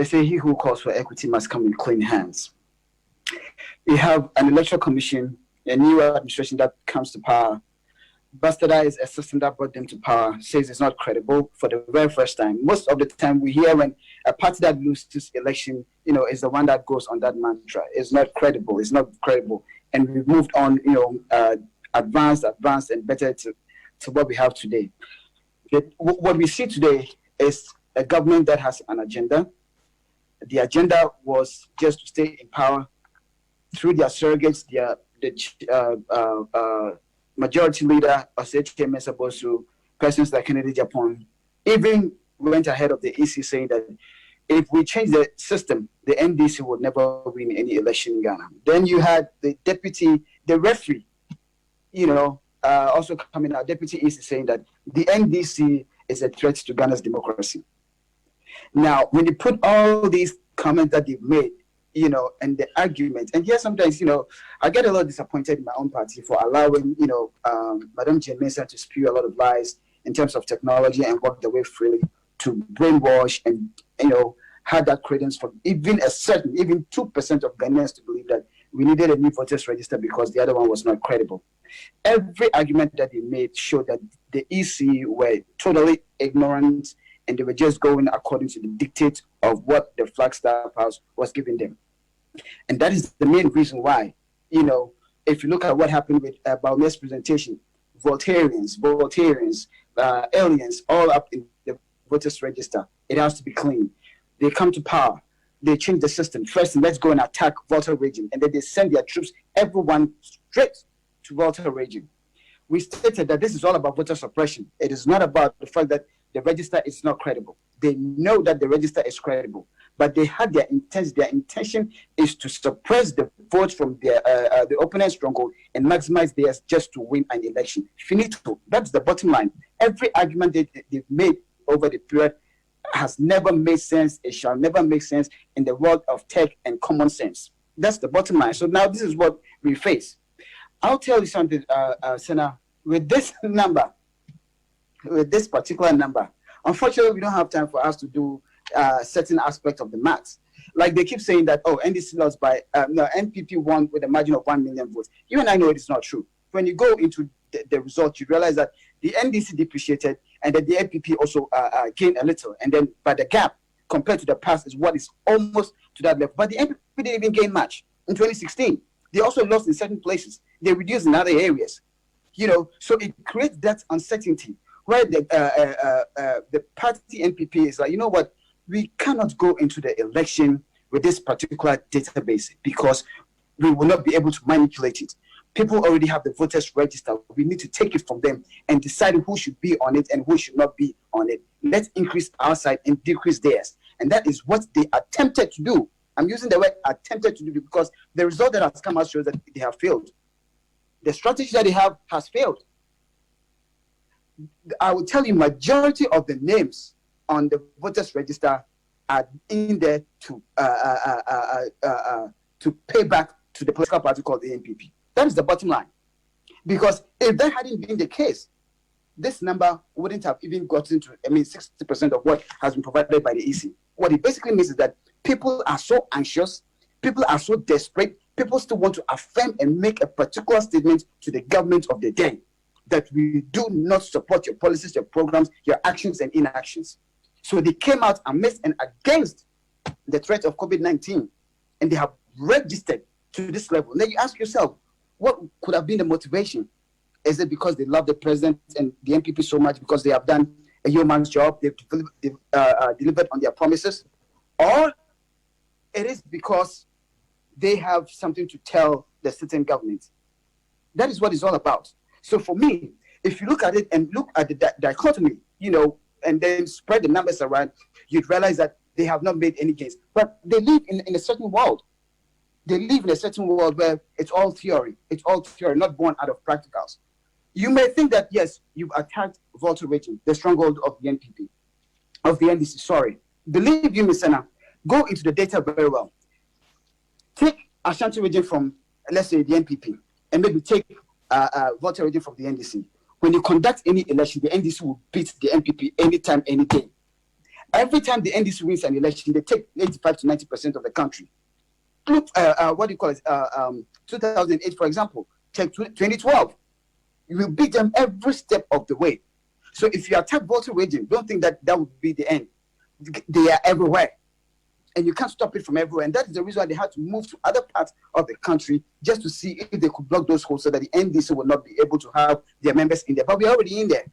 they say he who calls for equity must come in clean hands. We have an electoral commission, a new administration that comes to power, bastardized a system that brought them to power, says it's not credible for the very first time. Most of the time we hear when a party that loses election, is the one that goes on that mantra. It's not credible. It's not credible. And we've moved on, advanced, and better to what we have today. What we see today is a government that has an agenda. The agenda was just to stay in power through their surrogates, the majority leader, Osei Mesabosu, persons like Kennedy Japan, even went ahead of the EC saying that if we change the system, the NDC would never win any election in Ghana. Then you had the referee, also coming out, Deputy EC saying that the NDC is a threat to Ghana's democracy. Now, when you put all these comments that they've made, and the argument, and here sometimes, I get a lot disappointed in my own party for allowing, Madam Jane Mensah to spew a lot of lies in terms of technology and walk the way freely to brainwash and, had that credence for even 2% of Ghanaians to believe that we needed a new voters register because the other one was not credible. Every argument that they made showed that the EC were totally ignorant and they were just going according to the dictate of what the Flagstaff House was giving them. And that is the main reason why, if you look at what happened with Baume's presentation, Voltarians, aliens, all up in the voters register, it has to be clean. They come to power, they change the system. First, let's go and attack Volta region, and then they send their troops, everyone straight to Volta region. We stated that this is all about voter suppression. It is not about the fact that the register is not credible. They know that the register is credible, but they had their intent. Their intention is to suppress the votes from the opponent's stronghold and maximize theirs just to win an election. Finito. That's the bottom line. Every argument they've made over the period has never made sense. It shall never make sense in the world of tech and common sense. That's the bottom line. So now this is what we face. I'll tell you something, Senna, with this number, with this particular number, unfortunately, we don't have time for us to do certain aspects of the maths. Like they keep saying that, NDC lost by, NPP won with a margin of 1 million votes. You and I know it is not true. When you go into the result, you realize that the NDC depreciated and that the NPP also gained a little. And then, but the gap compared to the past is what is almost to that level. But the NPP didn't even gain much in 2016. They also lost in certain places. They reduced in other areas. So it creates that uncertainty where the party NPP is like, you know what, we cannot go into the election with this particular database because we will not be able to manipulate it. People already have the voters register. We need to take it from them and decide who should be on it and who should not be on it. Let's increase our side and decrease theirs. And that is what they attempted to do. I'm using the word attempted to do because the result that has come out shows that they have failed. The strategy that they have has failed. I will tell you, majority of the names on the voters register are in there to pay back to the political party called the NPP. That is the bottom line. Because if that hadn't been the case, this number wouldn't have even gotten to, 60% of what has been provided by the EC. What it basically means is that people are so anxious, people are so desperate, people still want to affirm and make a particular statement to the government of the day that we do not support your policies, your programs, your actions and inactions. So they came out amidst and against the threat of COVID-19, and they have registered to this level. Then you ask yourself, what could have been the motivation? Is it because they love the president and the NPP so much because they have done a yeoman's job, they've delivered on their promises? Or it is because they have something to tell the sitting government? That is what it's all about. So for me, if you look at it and look at the dichotomy, and then spread the numbers around, you'd realize that they have not made any gains. But they live in a certain world. They live in a certain world where it's all theory. It's all theory, not born out of practicals. You may think that, yes, you've attacked Volta region, the stronghold of the NPP, of the NDC, sorry. Believe you me, Senna, go into the data very well. Take Ashanti region from, let's say, the NPP, and maybe take Volta region from the NDC. When you conduct any election, the NDC will beat the NPP anytime, any day. Every time the NDC wins an election, they take 85 to 90% of the country. Look, what do you call it? 2008, for example, check 2012. You will beat them every step of the way. So if you attack voter regime, don't think that that would be the end. They are everywhere. And you can't stop it from everywhere. And that is the reason why they had to move to other parts of the country just to see if they could block those holes so that the NDC will not be able to have their members in there. But we're already in there.